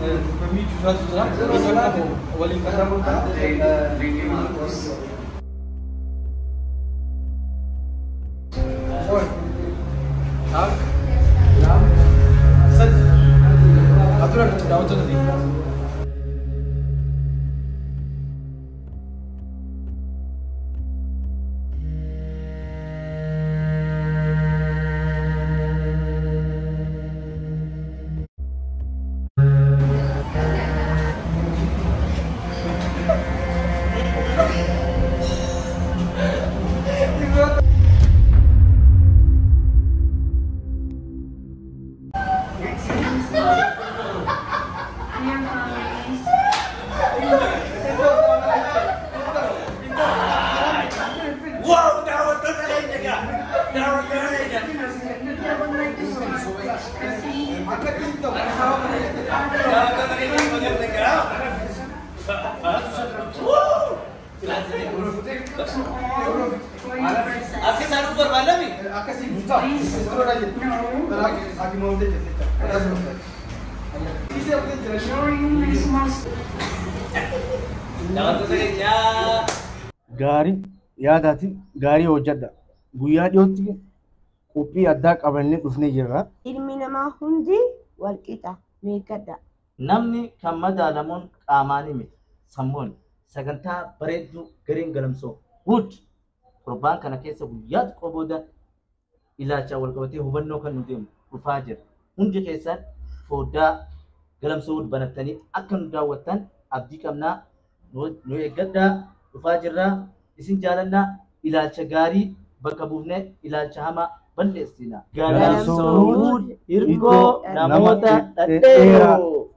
Permite os dados o ali para montar. Tak, enam, set. Aturan daun tu tadi. Aku selalu bermalam ni. Aku sih buta. Sekarang aja. Terang aku mau deh cerita. Ini apa yang jelas? Jangan tu saja. Gaarii yaadaatiin gaarii hojjedha. Guyyaa dhiyootti qophii addaa qabannee dhufnee jirra. Ilmi namaa hundi wal qixa meeqadha. Namni kan madaalamuun qaamaan miti sammuun sagantaa bareedduu gariin galamsoo wood torbaan kana keessa guyyaa xiqqoo booda ilaalcha wal qabatee hubannoo kan nu deemu dhufaa jira. Hundi keessan foddaa galamsoo wood banattanii akka nu daawwattan abdii qabnaa nu eeggadhaa dhufaa jirra. Isin jaalannaa ilaalcha gaarii bakka buufnee ilaalcha hamaa balleessina. Galamsoo wood hirkoo namoota dhedheeroo.